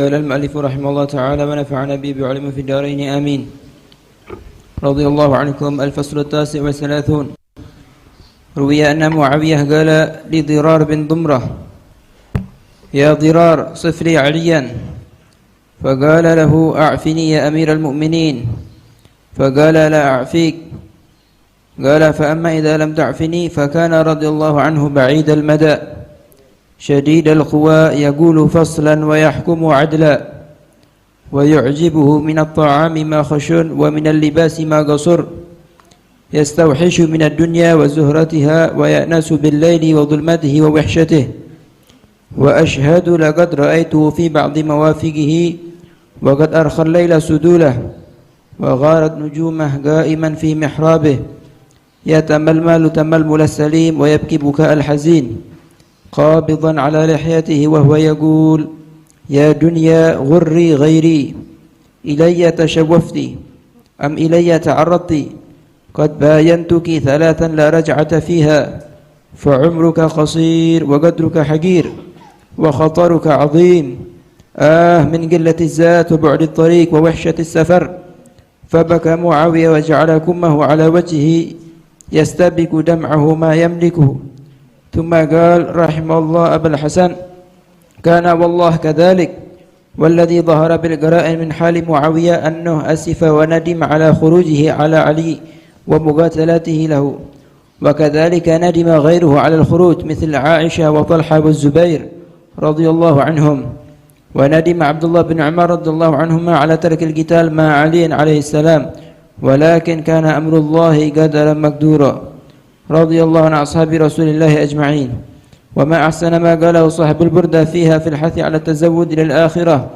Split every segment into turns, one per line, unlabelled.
قال المؤلف رحمه الله تعالى ونفعنا به بعلم في الدارين آمين. رضي الله عنكم. الفصل 39. روي أن معاوية قال لضرار بن ضمرة: يا ضرار صف لي عليا. فقال له: أعفني يا أمير المؤمنين. فقال: لا أعفيك. قال: فأما إذا لم تعفني. فكان رضي الله عنه بعيد المدى شديد القوى يقول فصلا ويحكم عدلا، ويعجبه من الطعام ما خشن ومن اللباس ما قصر، يستوحش من الدنيا وزهرتها ويأنس بالليل وظلمته ووحشته. وأشهد لقد رأيته في بعض موافقه وقد أرخى الليل سدوله وغارت نجومه قائما في محرابه يتململ تململ السليم ويبكي بكاء الحزين قابضا على لحيته وهو يقول: يا دنيا غري غيري، إلي تشوفت أم إلي تعرضت؟ قد باينتك ثلاثا لا رجعة فيها، فعمرك قصير وقدرك حقير وخطرك عظيم. من قلة الذات وبعد الطريق ووحشة السفر. فبكى معاوية وجعل كمه على وجهه يستبك دمعه ما يملكه، ثم قال: رحم الله أبا الحسن، كان والله كذلك، والذي ظهر بالقرائن من حال معاوية أنه أسف وندم على خروجه على علي ومقاتلته له، وكذلك ندم غيره على الخروج مثل عائشة وطلحة والزبير رضي الله عنهم. وندم عبد الله بن عمر رضي الله عنهما على ترك القتال مع علي عليه السلام، ولكن كان أمر الله قدرا مقدورا. رضي الله عن أصحاب رسول الله أجمعين. وما أحسن ما قاله صاحب البردة فيها في الحث على التزود للآخرة: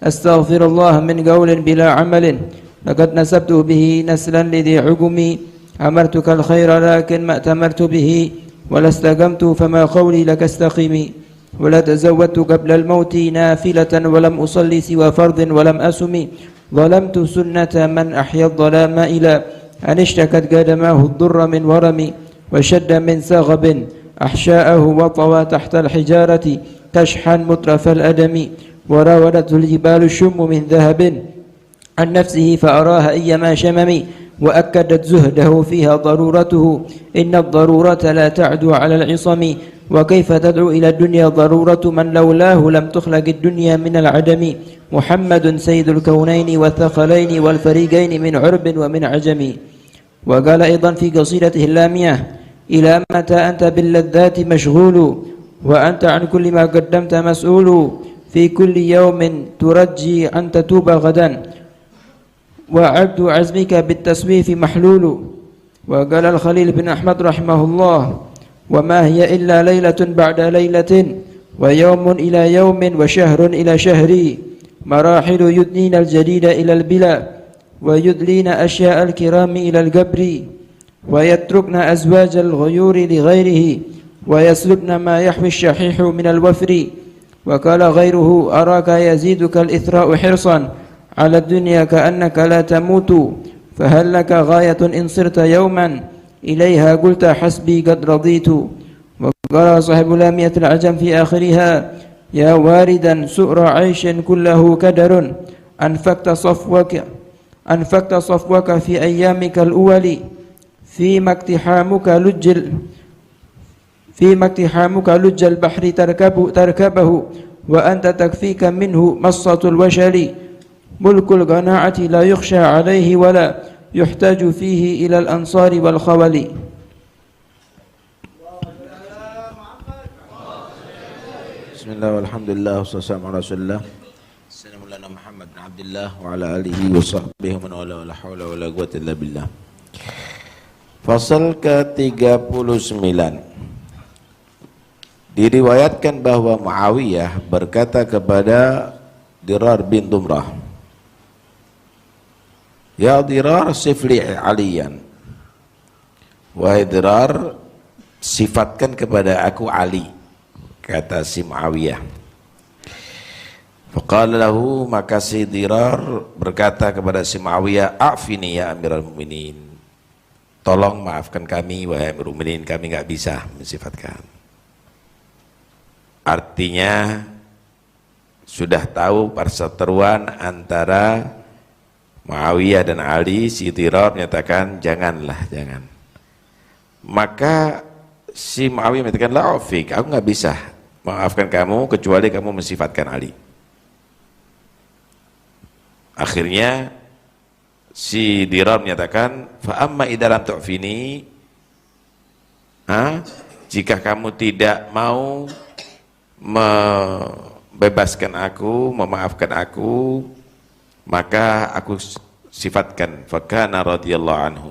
أستغفر الله من قول بلا عمل، لقد نسبته به نسلا لذي عقمي، أمرتك الخير لكن ما أتمرت به، ولا استقمت فما قولي لك استقيمي، ولا تزودت قبل الموت نافلة ولم أصلي سوى فرض ولم أسم، ظلمت سنة من أحيا الظلام إلى أن اشتكت قدماه الضر من ورم، وشد من سغب أحشاءه وطوى تحت الحجارة كشحا مترف الأدم، وراودته الجبال الشم من ذهب عن نفسه فأراها أيما شمم، وأكدت زهده فيها ضرورته، إن الضرورة لا تعدو على العصم، وكيف تدعو إلى الدنيا ضرورة من لولاه لم تخلق الدنيا من العدم، محمد سيد الكونين والثقلين والفريقين من عرب ومن عجم. وقال أيضا في قصيدته اللامية: إلى متى أنت باللذات مشغول، وأنت عن كل ما قدمت مسؤول، في كل يوم ترجي أن تتوب غدا، وعبد عزمك بالتسويف محلول. وقال الخليل بن أحمد رحمه الله: وما هي إلا ليلة بعد ليلة، ويوم إلى يوم، وشهر إلى شهر، مراحل يدنين الجديد إلى البلا، ويدلين أشياء الكرام إلى القبر، ويتركن أزواج الغيور لغيره، ويسلبن ما يحوي الشحيح من الوفر. وقال غيره: أراك يزيدك الإثراء حرصا على الدنيا كأنك لا تموت، فهل لك غاية إن صرت يوما إليها قلت حسبي قد رضيت. وقال صاحب لامية العجم في آخرها: يا واردا سؤر عيش كله كدر، أنفقت صفوك في أيامك الأول، فيما اقتحامك لج البحر تركبه، وأنت تكفيك منه مصة الوشل، ملك القناعة لا يخشى عليه ولا يحتاج فيه إلى الأنصار والخول.
بسم الله والحمد لله والصلاة والسلام على رسول الله سيدنا مولانا محمد بن عبد الله وعلى آله وصحبه ومن والاه ولا حول ولا قوة إلا بالله. Fasal ke-39. Diriwayatkan bahwa Muawiyah berkata kepada Dirar bin Dumrah: Ya Dirar sifli aliyan, wahai Dirar, sifatkan kepada aku Ali, kata si Muawiyah. Faqala lahu, maka si Dirar berkata kepada si Muawiyah: A'fini ya Amiral Mu'minin, tolong maafkan kami wahai Amirul Mukminin, kami nggak bisa mensifatkan. Artinya sudah tahu perseteruan antara Muawiyah dan Ali, si Dirar menyatakan janganlah, jangan. Maka si Muawiyah menyatakan la ufik, aku nggak bisa maafkan kamu kecuali kamu mensifatkan Ali. Akhirnya si Dirar menyatakan fa amma idza lam tu'fini, jika kamu tidak mau membebaskan aku, memaafkan aku, maka aku sifatkan fakana radhiyallahu anhu.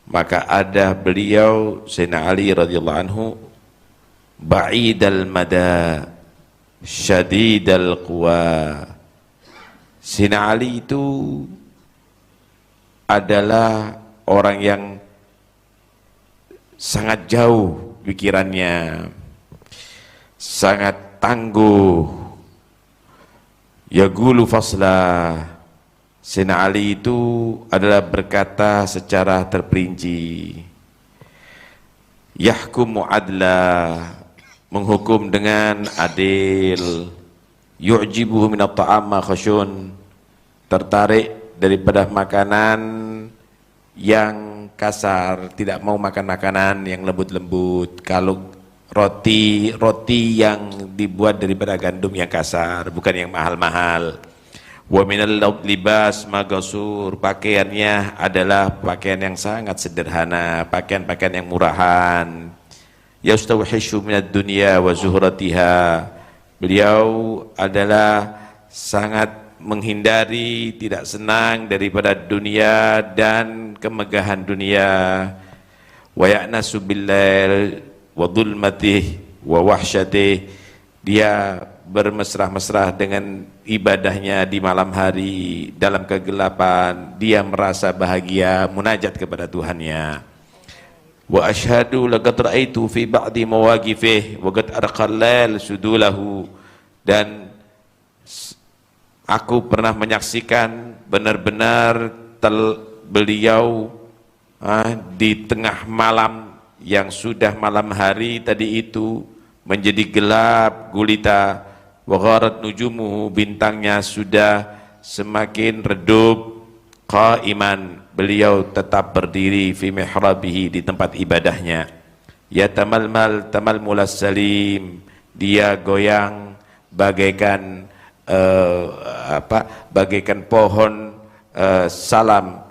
Maka ada beliau Sayyidina Ali radhiyallahu anhu ba'idal mada syadidal quwa. Sayyidina Ali itu adalah orang yang sangat jauh pikirannya, sangat tangguh, yaqulu faslah. Sayyidina Ali itu adalah berkata secara terperinci, yahkumu adla, menghukum dengan adil, yu'jibuhu minat ta'amma khasyun, tertarik daripada makanan yang kasar, tidak mau makan makanan yang lembut-lembut. Kalau roti yang dibuat daripada gandum yang kasar, bukan yang mahal-mahal. Wa minal libas magasur, pakaiannya adalah pakaian yang sangat sederhana, pakaian-pakaian yang murahan. Yastawhishu minad dunya wa zuhratiha, beliau adalah sangat menghindari, tidak senang daripada dunia dan kemegahan dunia. Wa ya'nasu billail wa dhulmatih wa wahsyatih, dia bermesrah-mesrah dengan ibadahnya di malam hari, dalam kegelapan dia merasa bahagia munajat kepada Tuhannya. Wa asyhadu laqad ra'aitu fi ba'di mawaqifih wa qad arqallal sudulahu, dan aku pernah menyaksikan benar-benar beliau di tengah malam yang sudah malam hari tadi itu menjadi gelap gulita, wa gharat nujumuhu, bintangnya sudah semakin redup, qaiman, beliau tetap berdiri, fi mihrabihi, di tempat ibadahnya, ya tamalmal tamalmulas salim, dia goyang bagaikan bagaikan pohon salam,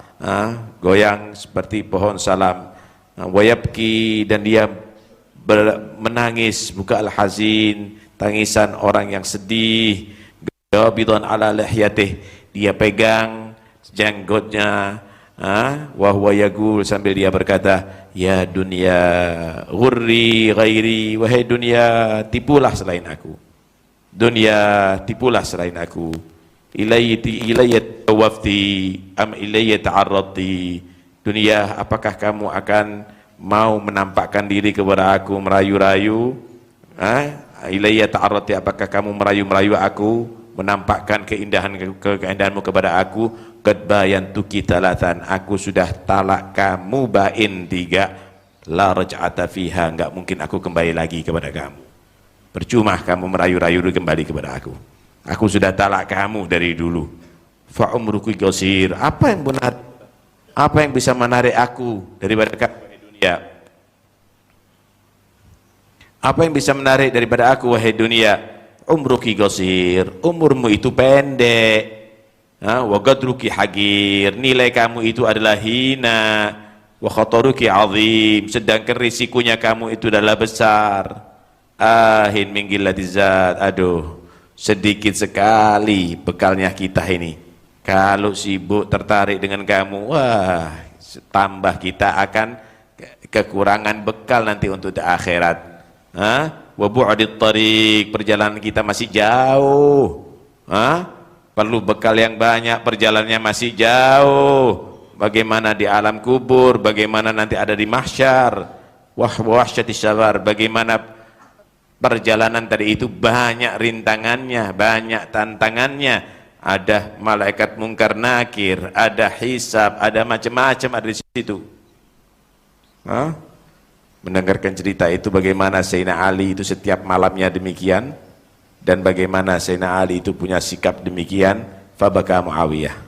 goyang seperti pohon salam. Wayabki, dan dia menangis, buka al-hazin, tangisan orang yang sedih. Gabidan ala lihyatih, dia pegang janggutnya, wa huwa yaqul, sambil dia berkata, ya dunia ghurri ghairi, wahai dunia tipulah selain aku, dunia tipulah selain aku. Ilayya tawafti am ilayya ta'arradti, dunia apakah kamu akan mau menampakkan diri kepada aku, merayu-rayu? Ilayya ta'arradti, apakah kamu merayu-merayu aku, menampakkan keindahanmu kepada aku? Qad bayantuki talatan, aku sudah talak kamu bain 3, la raj'ata fiha, enggak mungkin aku kembali lagi kepada kamu. Percuma kamu merayu-rayu kembali kepada aku. Aku sudah talak kamu dari dulu. Fa umruki qasir, apa yang bisa menarik aku daripada kamu wahai dunia? Apa yang bisa menarik daripada aku wahai dunia? Umruki qasir, umurmu itu pendek. Wa qadruki hagir, nilai kamu itu adalah hina. Wa khataruki azim, sedangkan risikonya kamu itu adalah besar. Ahin min gillatizat, aduh sedikit sekali bekalnya kita ini. Kalau sibuk tertarik dengan kamu, wah tambah kita akan kekurangan bekal nanti untuk di akhirat. Wa bu'dit tariq, perjalanan kita masih jauh. Perlu bekal yang banyak, perjalanannya masih jauh. Bagaimana di alam kubur, bagaimana nanti ada di mahsyar. Wahsyatis sabar, bagaimana perjalanan tadi itu banyak rintangannya, banyak tantangannya. Ada malaikat mungkar nakir, ada hisab, ada macam-macam ada di situ. Mendengarkan cerita itu bagaimana Sayyidina Ali itu setiap malamnya demikian, dan bagaimana Sayyidina Ali itu punya sikap demikian, fabaka Muawiyah,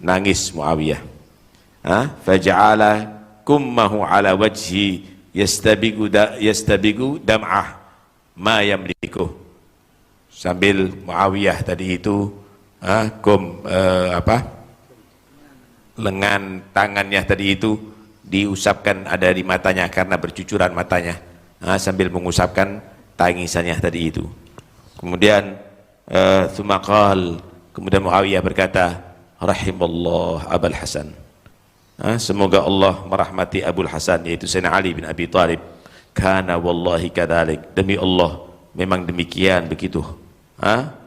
nangis Muawiyah. Faja'ala kummahu ala wajhi yastabigu dam'ah ma yamliku, sambil Muawiyah tadi itu lengan tangannya tadi itu diusapkan ada di matanya karena bercucuran matanya, sambil mengusapkan tangisannya tadi itu. Kemudian kemudian Muawiyah berkata, rahimallah Abul Hasan, semoga Allah merahmati Abul Hasan, yaitu Sayyidina Ali bin Abi Thalib. Kana wallahi kadzalik, demi Allah memang demikian begitu.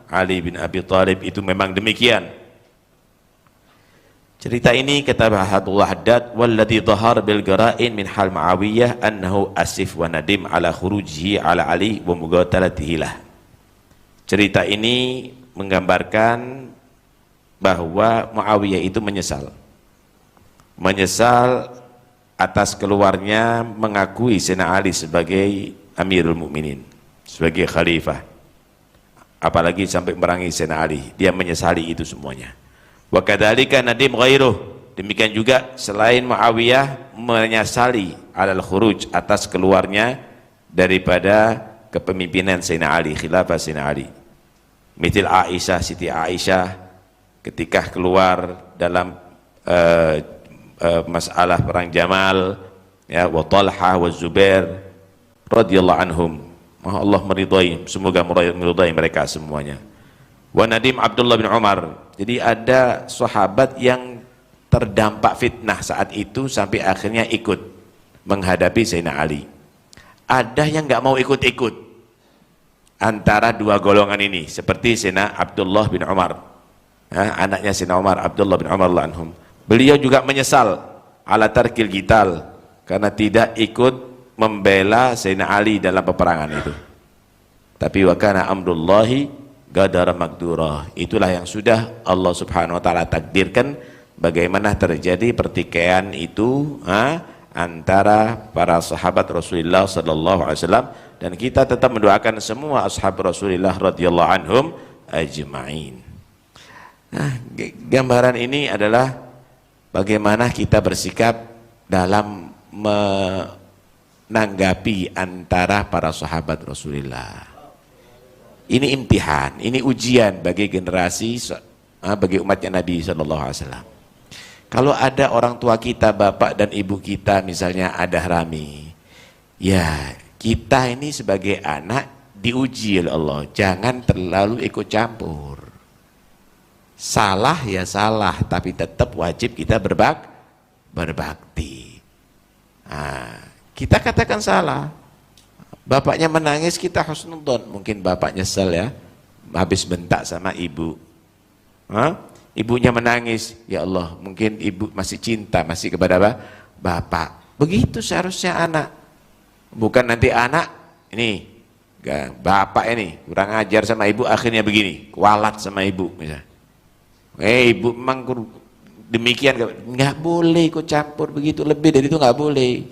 Ali bin Abi Thalib itu memang demikian. Cerita ini kata Bahadullah Haddad, walladhi dhahar bil gara'in min hal Muawiyah annahu asif wa nadim ala khurujihi ala Ali wa muqatalatihi lah. Cerita ini menggambarkan bahwa Muawiyah itu menyesal atas keluarnya mengakui Sayyidina Ali sebagai Amirul Mukminin, sebagai khalifah, apalagi sampai merangi Sayyidina Ali. Dia menyesali itu semuanya. Wa kadzalika nadim ghairuh, demikian juga selain Muawiyah menyesali alal khuruj, atas keluarnya daripada kepemimpinan Sayyidina Ali, khilafah Sayyidina Ali. Mithil Aisyah, Siti Aisyah ketika keluar dalam masalah perang Jamal, ya, wa Talha wa Zubair radhiyallahu anhum, Allah meridai, semoga meridai mereka semuanya. Wa nadim Abdullah bin Umar, jadi ada sahabat yang terdampak fitnah saat itu sampai akhirnya ikut menghadapi Sayyidina Ali. Ada yang nggak mau ikut-ikut antara dua golongan ini, seperti Sayyidina Abdullah bin Umar, anaknya Sayyidina Umar, Abdullah bin Umar anhum. Beliau juga menyesal ala tarkil qital, karena tidak ikut membela Sayyidina Ali dalam peperangan itu. Tapi wa kana amrullahi qadara maqdura, itulah yang sudah Allah Subhanahu wa taala takdirkan, bagaimana terjadi pertikaian itu antara para sahabat Rasulullah sallallahu alaihi wasallam, dan kita tetap mendoakan semua ashab Rasulullah radhiyallahu anhum ajma'in. Nah, gambaran ini adalah bagaimana kita bersikap dalam menanggapi antara para sahabat Rasulullah. Ini imtihan, ini ujian bagi generasi, bagi umatnya Nabi sallallahu alaihi wasallam. Kalau ada orang tua kita, bapak dan ibu kita misalnya ada rami, ya kita ini sebagai anak diuji oleh Allah, jangan terlalu ikut campur. Salah ya salah, tapi tetap wajib kita berbakti. Kita katakan salah, bapaknya menangis, kita husnudzon, mungkin bapak nyesel ya, habis bentak sama ibu. Ibunya menangis, ya Allah, mungkin ibu masih cinta, masih kepada bapak. Begitu seharusnya anak. Bukan nanti anak ini bapak ini kurang ajar sama ibu, akhirnya begini, kualat sama ibu misalnya. Ibu memang demikian, nggak boleh ikut campur begitu, lebih dari itu nggak boleh.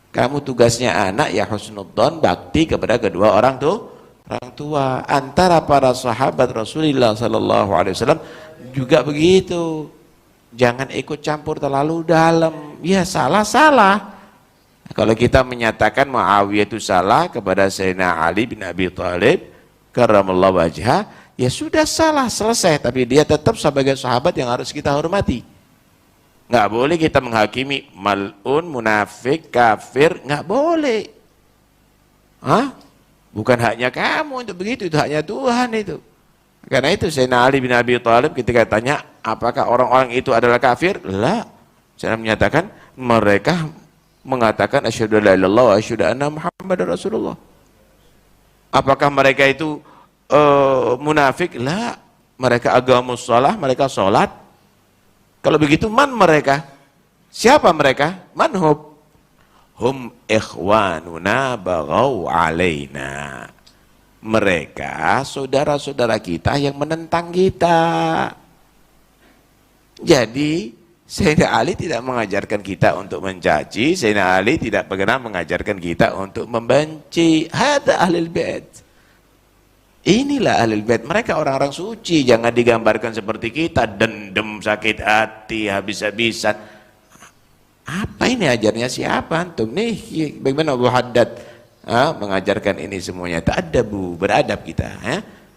Kamu tugasnya anak ya husnudzon, bakti kepada kedua orang tua. Antara para sahabat Rasulullah sallallahu alaihi wasallam juga begitu. Jangan ikut campur terlalu dalam. Ya salah. Kalau kita menyatakan Muawiyah itu salah kepada Sayyidina Ali bin Abi Thalib karramallahu wajhah, ya sudah salah, selesai. Tapi dia tetap sebagai sahabat yang harus kita hormati. Nggak boleh kita menghakimi mal'un, munafik, kafir, nggak boleh. Bukan haknya kamu untuk begitu, itu haknya Tuhan itu. Karena itu Sayyidina Ali bin Abi Thalib ketika tanya apakah orang-orang itu adalah kafir, lah, saya menyatakan mereka mengatakan asyhadu alla ilaha illallah wa asyhadu anna muhammadar rasulullah. Apakah mereka itu munafik? Lah, mereka agamus shalah, mereka sholat. Kalau begitu man mereka? Siapa mereka? Manhum? Hum ikhwanuna baghaw alaina. Mereka saudara-saudara kita yang menentang kita. Jadi Sayyidina Ali tidak mengajarkan kita untuk mencaci, Sayyidina Ali tidak pernah mengajarkan kita untuk membenci. Hada ahlul bait. Inilah Ahlul Bait, mereka orang-orang suci, jangan digambarkan seperti kita, dendam, sakit hati, habis-habisan. Apa ini ajarnya siapa antum? Nih, bagaimana Abu Haddad mengajarkan ini semuanya? Ta'addabu, beradab kita.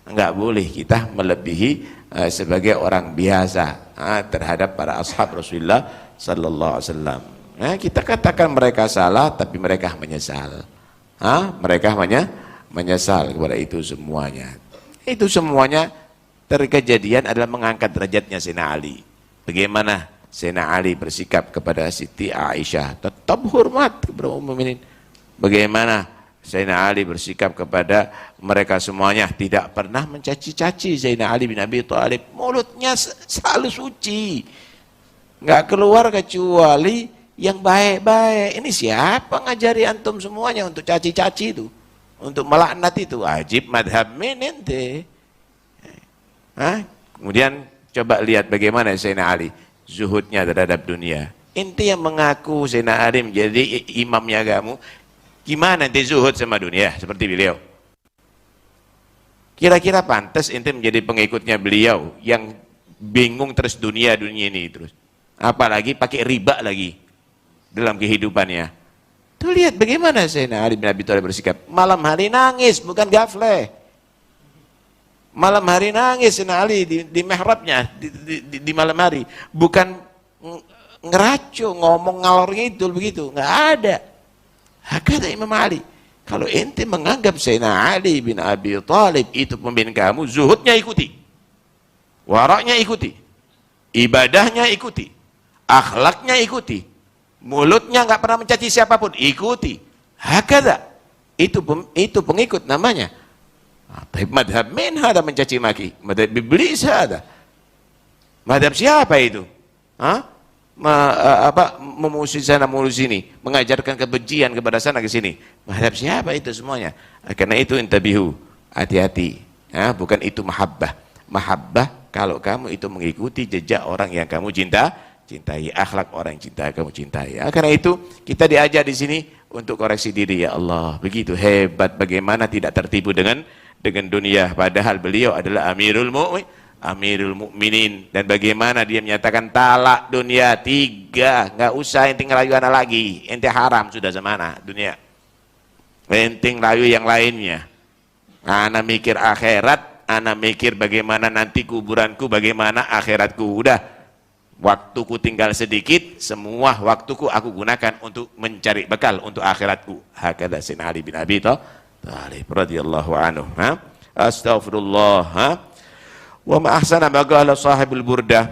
Enggak boleh kita melebihi sebagai orang biasa terhadap para ashab Rasulullah sallallahu alaihi wasallam. Kita katakan mereka salah, tapi mereka menyesal. Mereka menyesal kepada itu semuanya. Itu semuanya terkejadian adalah mengangkat derajatnya Sayyidina Ali. Bagaimana Sayyidina Ali bersikap kepada Siti Aisyah, tetap hormat kepada ummul mukminin. Bagaimana Sayyidina Ali bersikap kepada mereka semuanya, tidak pernah mencaci-caci Sayyidina Ali bin Abi Thalib. Mulutnya selalu suci, nggak keluar kecuali yang baik-baik. Ini siapa ngajari antum semuanya untuk caci-caci itu, untuk melaknat itu? Ajib madhab ente. Kemudian coba lihat bagaimana Sayyidina Ali zuhudnya terhadap dunia. Ente yang mengaku Sayyidina Ali menjadi imamnya kamu, gimana ente zuhud sama dunia seperti beliau? Kira-kira pantas ente menjadi pengikutnya beliau yang bingung terus dunia ini terus, apalagi pakai riba lagi dalam kehidupannya. Tuh lihat bagaimana Sayyidina Ali bin Abi Thalib bersikap. Malam hari nangis, bukan gafle. Malam hari nangis Sayyidina Ali di mihrabnya di malam hari, bukan ngeracu ngomong ngalor ngidul begitu, nggak ada. Hakata Imam Ali. Kalau ente menganggap Sayyidina Ali bin Abi Thalib itu pemimpin kamu, zuhudnya ikuti, waraknya ikuti, ibadahnya ikuti, akhlaknya ikuti, mulutnya nggak pernah mencaci siapapun, ikuti. Hakata. Itu pengikut namanya. Tapi madhab min ada mencaci maki, madhab iblis ada. Madhab siapa itu? Memusuhi sana memusuhi sini, mengajarkan kebencian kepada sana ke sini. Madhab siapa itu semuanya? Karena itu intabihu, hati-hati. Bukan itu mahabbah. Mahabbah kalau kamu itu mengikuti jejak orang yang kamu cintai, akhlak orang yang kamu cintai. Karena itu kita diajar di sini untuk koreksi diri. Ya Allah, begitu hebat bagaimana tidak tertipu dengan dunia, padahal beliau adalah Amirul Mukminin. Dan bagaimana dia menyatakan talak dunia 3, nggak usah ente ngerayu anak lagi, ente haram sudah zamana dunia, ente ngerayu yang lainnya. Ana mikir akhirat, ana mikir bagaimana nanti kuburanku, bagaimana akhiratku. Udah, waktuku tinggal sedikit, semua waktuku aku gunakan untuk mencari bekal untuk akhiratku. Hakada Sayyidina Ali bin Abi Thalib radhiyallahu anhu. Astaghfirullah. Wa ma ahsana ma qala sahibul burdah.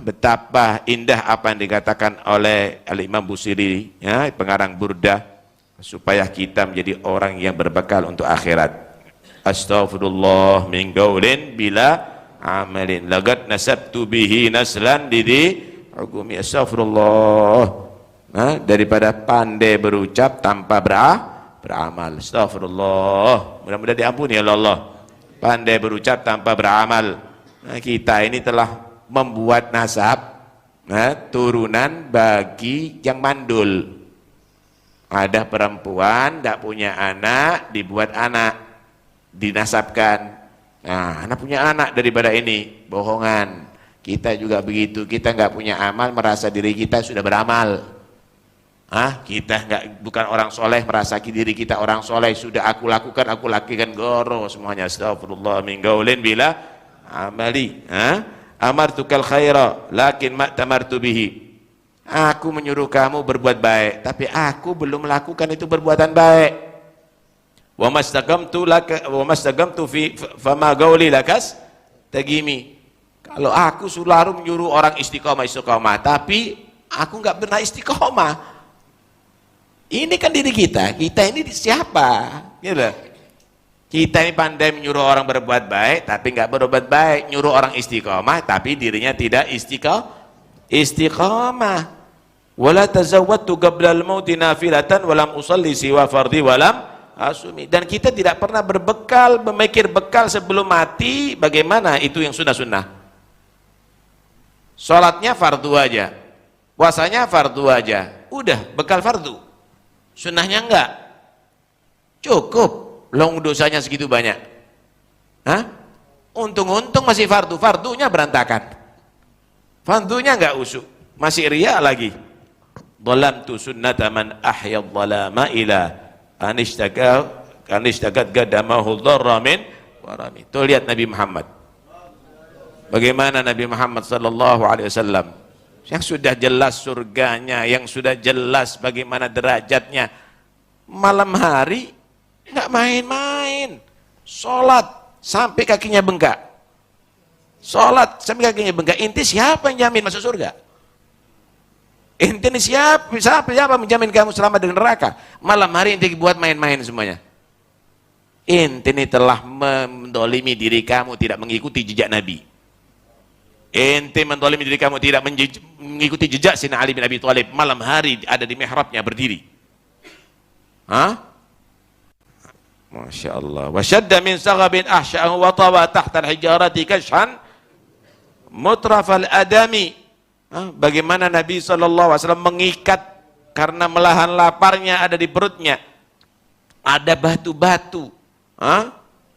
Betapa indah apa yang dikatakan oleh Al-Imam Busiri, pengarang Burdah, supaya kita menjadi orang yang berbekal untuk akhirat. Astaghfirullah min qaulin bila amalin laqad nasabtu bihi naslan didi hukumi. Astaghfirullah, daripada pandai berucap tanpa beramal. Astaghfirullah, mudah-mudahan diampuni oleh Allah. Pandai berucap tanpa beramal. Kita ini telah membuat nasab, turunan bagi yang mandul. Ada perempuan tidak punya anak, dibuat anak, dinasabkan. Anak punya anak daripada ini, bohongan. Kita juga begitu, kita nggak punya amal, merasa diri kita sudah beramal. Kita bukan orang soleh, merasa diri kita orang soleh, sudah aku lakukan goro semuanya. Astagfirullah min qaulin bila amali. Amartukal khaira lakin ma tamartu bihi. Aku menyuruh kamu berbuat baik, tapi aku belum melakukan itu perbuatan baik. Wa mastaqamtu fi fama qauli lakas tagimi. Kalau aku selalu menyuruh orang istiqomah, tapi aku nggak pernah istiqomah. Ini kan diri kita ini siapa? Gitu. Kita ini pandai menyuruh orang berbuat baik, tapi nggak berbuat baik. Nyuruh orang istiqomah, tapi dirinya tidak istiqomah. Wala tazawwadtu qabla al-mauti nafilatan walam usalli siwa fardhi walam asumi. Dan kita tidak pernah berbekal, memikir bekal sebelum mati. Bagaimana itu yang sunnah-sunnah? Sholatnya fardu aja, puasanya fardu aja, udah bekal fardu. Sunnahnya enggak cukup, long dosanya segitu banyak. Hah? Untung-untung masih fardu, fardunya berantakan, fardunya nggak usuk, masih riya lagi. Dhalamtu sunnata man ahya dhalama ila anishtagat gadamahu dharra min warami. Tuh lihat Nabi Muhammad, bagaimana Nabi Muhammad sallallahu alaihi wasallam yang sudah jelas surganya, yang sudah jelas bagaimana derajatnya, malam hari nggak main-main, sholat sampai kakinya bengkak, sholat sampai kakinya bengkak. Inti siapa yang jamin masuk surga? Inti ini siapa menjamin kamu selamat dari neraka? Malam hari inti buat main-main semuanya. Inti ini telah mendolimi diri kamu, tidak mengikuti jejak Nabi. Inti mendolimi diri kamu, tidak mengikuti jejak Sayyidina Ali bin Abi Thalib. Malam hari ada di mihrabnya berdiri. Hah? Masya Allah. Wa syadda min saghabin ahsya'ahu wa tawa tahta al-hijarati kashhan mutrafal adami. Bagaimana Nabi SAW mengikat karena melahan laparnya ada di perutnya, ada batu-batu.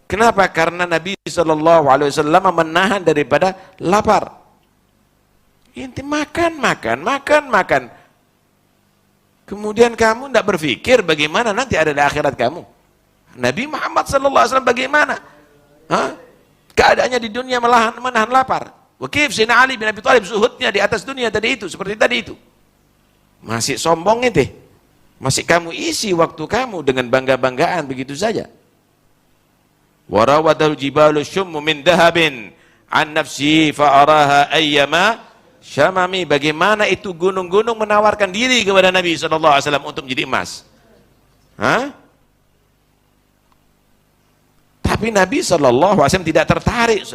Kenapa? Karena Nabi SAW menahan daripada lapar. Inti makan. Kemudian kamu tidak berpikir bagaimana nanti ada di akhirat kamu. Nabi Muhammad SAW bagaimana? Keadaannya di dunia menahan lapar. Wakif Sayyidina Ali bin Abi Thalib zuhudnya di atas dunia tadi itu, seperti tadi itu. Masih sombong ente. Masih kamu isi waktu kamu dengan bangga-banggaan begitu saja. Warawadul jibalu syummu min dahabin an nafsi fa'araha ayyama syamami. Bagaimana itu gunung-gunung menawarkan diri kepada Nabi SAW untuk menjadi emas. Tapi Nabi SAW tidak tertarik,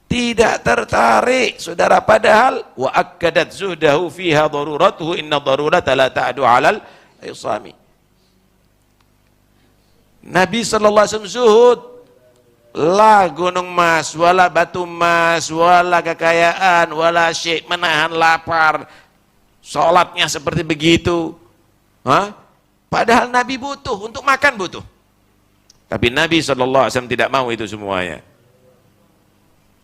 tidak tertarik, saudara. Padahal wa akkadat zuhdahu fiha daruratuhu inna darurata la ta'du 'alal isami. Nabi SAW zuhud, la gunung emas, wala batu emas, wala kekayaan, wala syekh, menahan lapar. Salatnya seperti begitu. Padahal Nabi butuh, untuk makan butuh. Tapi Nabi SAW tidak mau itu semuanya.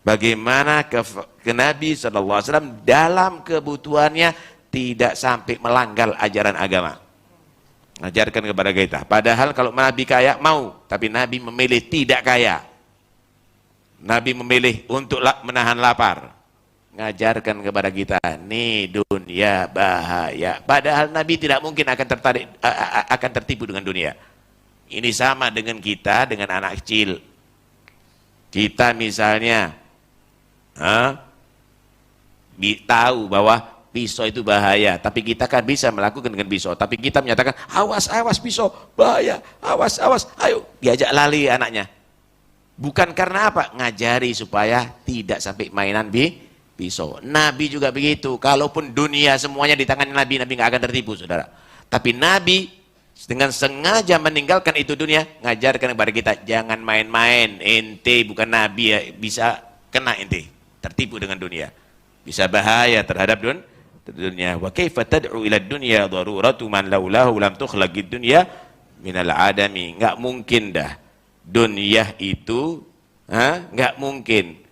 Bagaimana ke Nabi SAW dalam kebutuhannya tidak sampai melanggar ajaran agama. Ngajarkan kepada kita. Padahal kalau Nabi kaya mau, tapi Nabi memilih tidak kaya. Nabi memilih untuk menahan lapar. Ngajarkan kepada kita, nih dunia bahaya. Padahal Nabi tidak mungkin akan tertipu dengan dunia. Ini sama dengan kita, dengan anak kecil. Kita misalnya tahu bahwa pisau itu bahaya, tapi kita kan bisa melakukan dengan pisau. Tapi kita menyatakan, awas pisau, bahaya, awas, ayo, diajak lali anaknya. Bukan karena apa? Ngajari supaya tidak sampai mainan pisau. Nabi juga begitu. Kalaupun dunia semuanya di tangan Nabi nggak akan tertipu, saudara. Tapi Nabi dengan sengaja meninggalkan itu dunia, ngajarkan kepada kita, jangan main-main. Ente bukan Nabi ya, bisa kena ente, tertipu dengan dunia, bisa bahaya terhadap dunia. Wa kaifa tad'u ila dunya daruratu man laulahu lam tukhlaqid dunya minal adami. Enggak mungkin dah dunia itu, enggak mungkin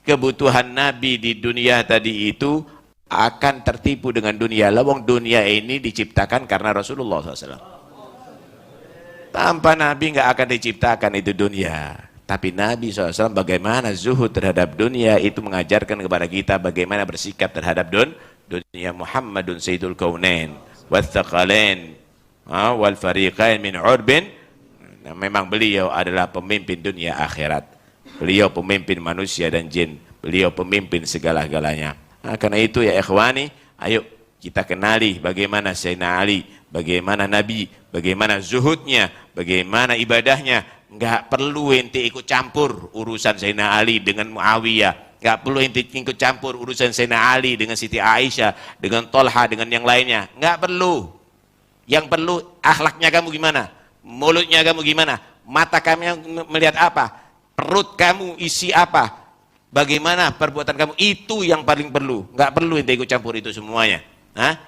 kebutuhan Nabi di dunia tadi itu akan tertipu dengan dunia. Lawang dunia ini diciptakan karena Rasulullah SAW. Tanpa Nabi nggak akan diciptakan itu dunia. Tapi Nabi SAW bagaimana zuhud terhadap dunia itu mengajarkan kepada kita bagaimana bersikap terhadap dunia. Muhammadun Sayyidul Kaunain wathaqalain wal fariqain min urbin. Memang beliau adalah pemimpin dunia akhirat. Beliau pemimpin manusia dan jin. Beliau pemimpin segala-galanya. Karena itu ya ikhwani, ayo kita kenali bagaimana Sayyidina Ali, bagaimana Nabi, bagaimana zuhudnya, bagaimana ibadahnya. Enggak perlu ente ikut campur urusan Sayyidina Ali dengan Muawiyah. Enggak perlu ente ikut campur urusan Sayyidina Ali dengan Siti Aisyah, dengan Tolha, dengan yang lainnya. Enggak perlu. Yang perlu akhlaknya kamu gimana? Mulutnya kamu gimana? Mata kamu melihat apa? Perut kamu isi apa? Bagaimana perbuatan kamu? Itu yang paling perlu. Enggak perlu ente ikut campur itu semuanya.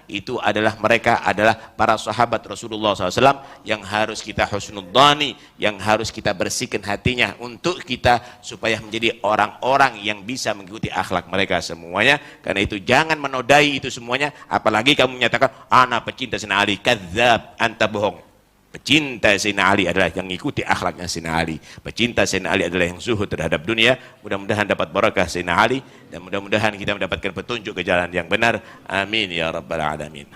itu adalah mereka adalah para sahabat Rasulullah SAW yang harus kita husnudzani, yang harus kita bersihkan hatinya untuk kita supaya menjadi orang-orang yang bisa mengikuti akhlak mereka semuanya. Karena itu jangan menodai itu semuanya, apalagi kamu menyatakan ana pecinta Sayyidina Ali. Kadzab, anta bohong. Pecinta Sayyidina Ali adalah yang mengikuti akhlaknya Sayyidina Ali. Pecinta Sayyidina Ali adalah yang zuhud terhadap dunia. Mudah-mudahan dapat barakah Sayyidina Ali dan mudah-mudahan kita mendapatkan petunjuk ke jalan yang benar. Amin ya rabbal alamin.